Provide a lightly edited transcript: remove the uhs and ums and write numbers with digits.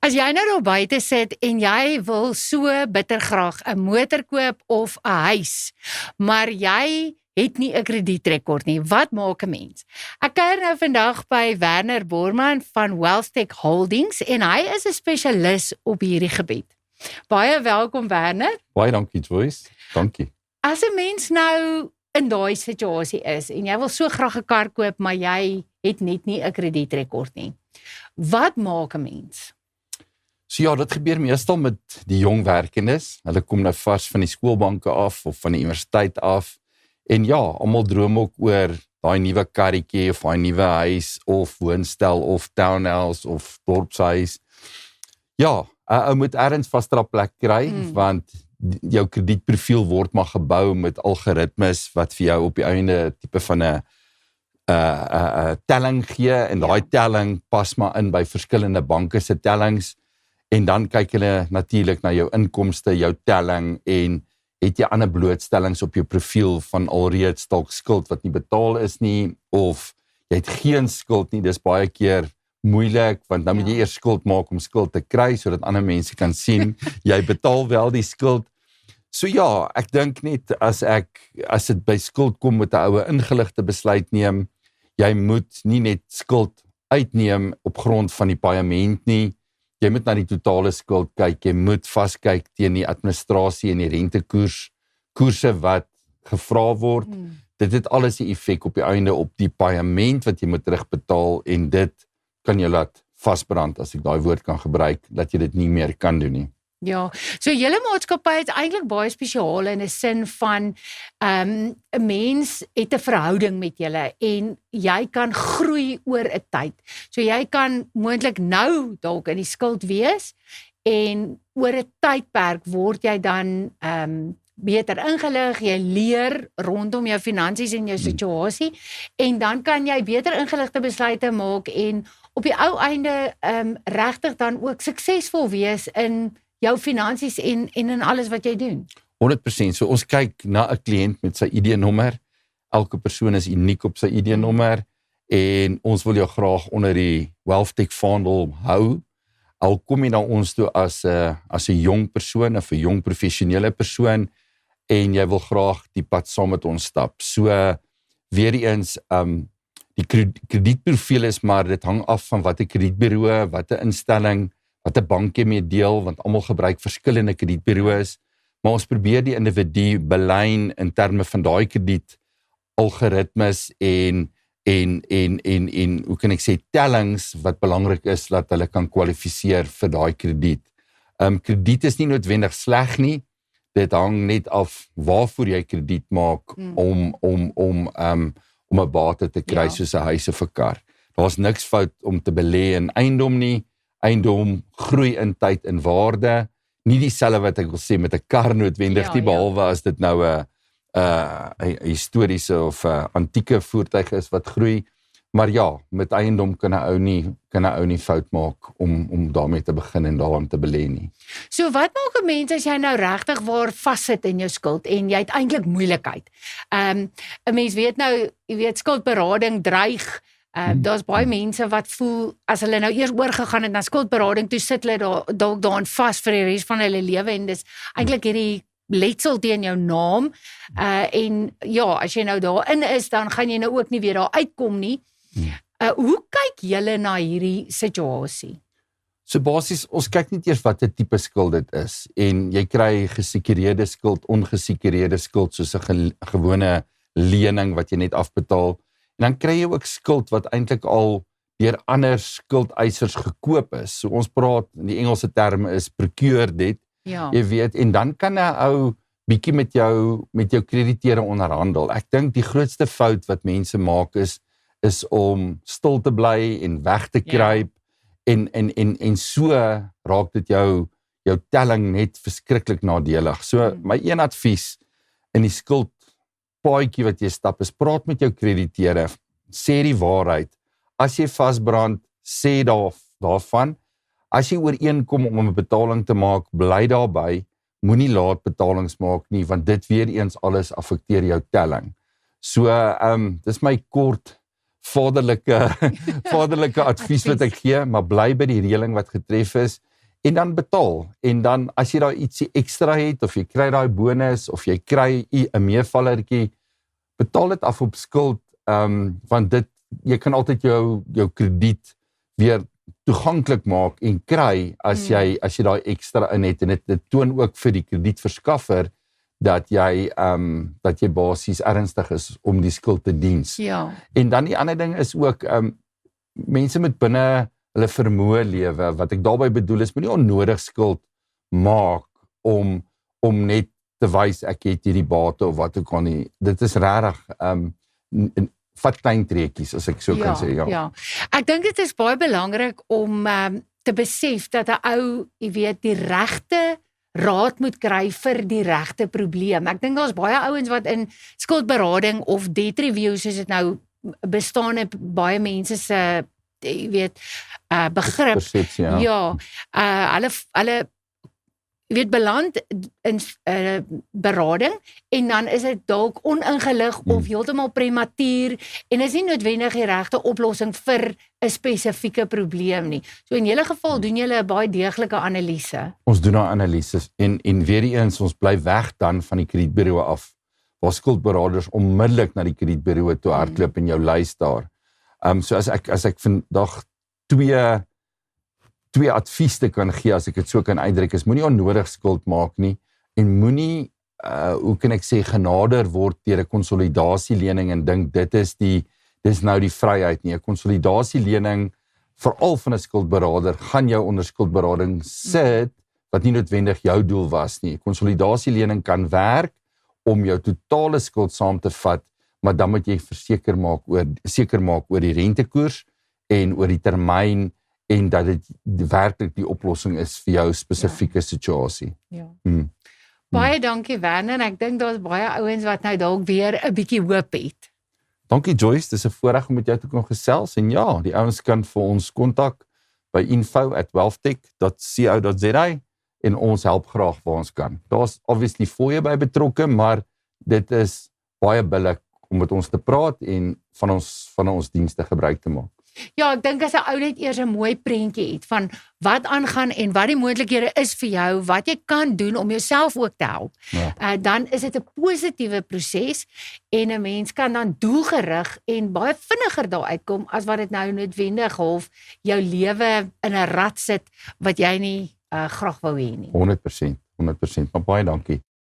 As jy nou daar buite sit en jy wil so bitter graag 'n motor koop of 'n huis, maar jy het nie 'n kredietrekord nie, wat maak 'n mens? Ek kuier nou vandag by Werner Borman van Wealthtech Holdings en hy is 'n spesialis op hierdie gebied. Baie welkom Werner. Baie dankie Joyce, dankie. As 'n mens nou in daai situasie is en jy wil so graag 'n kar koop, maar jy het net nie 'n kredietrekord nie. Wat maak 'n mens? So ja, dit gebeur meestal met die jong werkendes. Hulle kom nou vars van die skoolbanke af of van die universiteit af. En ja, almal droom ook oor daai nuwe karretjie of daai nuwe huis of woonstel of townhouse of dorpshuis. Ja, ou moet ergens vaste plek kry want jou kredietprofiel word maar gebou met algoritmes wat vir jou op die einde tipe van 'n telling gee en daai telling pas maar in by verskillende banke se tellings en dan kyk hulle natuurlik na jou inkomste, jou telling en het jy ander blootstellings op jou profiel van alreeds dalk skuld wat nie betaal is nie of jy het geen skuld nie, dis baie keer moeilik want nou moet jy eers skuld maak om skuld te kry sodat ander mense kan sien jy betaal wel die skuld. So ja, ek dink net as dit by skuld kom met 'n oue ingeligte besluit neem, jy moet nie net skuld uitneem op grond van die paaiement nie. Jy moet na die totale skuld kyk, jy moet vaskyk teen die administrasie en die rentekoerse wat gevra word. Dit het alles 'n effek op die einde op die paaiement wat jy moet terugbetaal en dit kan jou laat vasbrand, as ek daai woord kan gebruik, dat jy dit nie meer kan doen nie. Ja, so julle maatskappy is eintlik baie spesiaal in 'n sin van 'n mens het 'n verhouding met julle en jy kan groei oor 'n tyd. So jy kan moontlik nou dalk in die skuld wees en oor 'n tydperk word jy dan beter ingelig, jy leer rondom jou finansies en jou situasie en dan kan jy beter ingeligte besluite maak en op die ou einde regtig dan ook suksesvol wees in jou finansies en in alles wat jy doen. 100%. So ons kyk na 'n kliënt met sy ID-nommer. Elke persoon is uniek op sy ID-nommer en ons wil jou graag onder die Wealthtech vaandel hou. Al kom jy na ons toe as 'n jong persoon of 'n jong professionele persoon en jy wil graag die pad saam met ons stap. So weer eens die kredietprofiel is maar dit hang af van watter kredietbureau, watter instelling, watter bank jy mee deel, want almal gebruik verskillende kredietbureaus, maar ons probeer die individu belyn in terme van daai krediet algoritmes en hoe kan ek sê tellings wat belangrik is dat hulle kan kwalifiseer vir daai krediet. Krediet is nie noodwendig sleg nie. Dit hang net af waarvoor jy krediet maak om 'n bate te kry soos 'n huis of 'n kar. Daar's niks fout om te belê in eiendom nie. Eiendom groei in tyd en waarde. Nie dieselfde wat ek wil sê met 'n kar noodwendig nie, behalwe as dit nou 'n historiese of 'n antieke voertuig is wat groei. Maar ja, met eiendom kan 'n ou nie fout maak om daarmee te begin en daarin te belê nie. So wat maak 'n mens as jy nou regtig waar vassit in jou skuld en jy het eintlik moeilikheid? 'n Mens weet nou, jy weet skuldberading dreig. Daar's baie mense wat voel as hulle nou eers oorgegaan het na skuldberading, toe sit hulle dalk daarin vas vir die res van hulle lewe en dis eintlik hierdie letsel teen jou naam. En ja, as jy nou daarin is, dan gaan jy nou ook nie weer daar uitkom nie. Hoe kyk julle na hierdie situasie? So basies, ons kyk nie eers wat 'n tipe skuld dit is en jy kry gesekureerde skuld, ongesekureerde skuld soos 'n gewone lening wat jy net afbetaal. En dan kry jy ook skuld wat eintlik al deur ander skuldeisers gekoop is. So ons praat, in die Engelse term is procured debt. Ja. Jy weet, en dan kan 'n ou bietjie met jou krediteure onderhandel. Ek dink die grootste fout wat mense maak is om stil te bly en weg te kruip en so raak dit jou telling net verskriklik nadelig. So my een advies in die skuldpaadjie wat jy stap is, praat met jou krediteure, sê die waarheid. As jy vasbrand, sê daarvan. As jy ooreenkom om 'n betaling te maak, bly daarby. Moenie laat betalings maak nie, want dit weer eens alles affekteer jou telling. So, dis my kort vaderlike advies wat ek gee, maar bly by die reëling wat getref is en dan betaal. En dan as jy daar ietsie ekstra het, of jy kry daai bonus, of jy kry 'n meevallertjie, betaal dit af op skuld, want jy kan altyd jou krediet weer toeganklik maak en kry as jy daai ekstra in het, en dit toon ook vir die kredietverskaffer dat jy basies ernstig is om die skuld te diens. Ja. En dan die ander ding is ook, mense moet binne hulle vermoë lewe. Wat ek daarby bedoel is, moenie onnodig skuld maak om net te wys ek het hierdie bate of wat ook al nie. Dit is regtig vat klein treetjies, as ek so kan sê. Ja. Ek dink dit is baie belangrik om te besef dat 'n ou, jy weet, die regte raad moet kry vir die regte probleem. Ek dink daar's baie ouens wat in skuldberading of debt review, soos dit nou bestaan, baie mense se, jy weet, begrip. Persepsie, Hulle jy weet, beland in berading, en dan is dit dalk oningelig of heeltemal prematuur, en is nie noodwendig die regte oplossing vir 'n spesifieke probleem nie. So in julle geval doen julle 'n baie deeglike analise. Ons doen daai analises, en weer eens, ons bly weg dan van die kredietbureau af, waar skuldberaders onmiddellik na die kredietbureau toe hardloop en jou lys daar. So as ek vandag twee advies te kan gee, as ek dit so kan uitdruk, is moenie onnodig skuld maak nie, en moenie, hoe kan ek sê, genader word deur 'n konsolidasielening en dink dis nou die vryheid nie. 'n Konsolidasielening, veral van 'n skuldberader, gaan jou onder skuldberading sit, wat nie noodwendig jou doel was nie. 'n Konsolidasielening kan werk om jou totale skuld saam te vat, maar dan moet jy seker maak oor die rentekoers en oor die termyn, en dat dit werklik die oplossing is vir jou spesifieke situasie. Ja. Baie dankie, Werner, en ek dink daar's baie ouens wat nou dalk weer 'n bietjie hoop het. Dankie, Joyce, dis 'n voorreg om met jou te kon gesels, en ja, die ouens kan vir ons kontak by info@wealthtech.co.za, en ons help graag waar ons kan. Daar's obviously fooie by betrokke, maar dit is baie billik om met ons te praat en van ons dienste gebruik te maak. Ja, ek dink as 'n ou net eers 'n mooi prentjie het van wat aangaan en wat die moontlikhede is vir jou, wat jy kan doen om jouself ook te help, dan is dit 'n positiewe proses, en 'n mens kan dan doelgerig en baie vinniger daar uitkom, as wat dit nou noodwendig half jou lewe in 'n rat sit wat jy nie graag wou hê nie. 100%, maar baie dankie.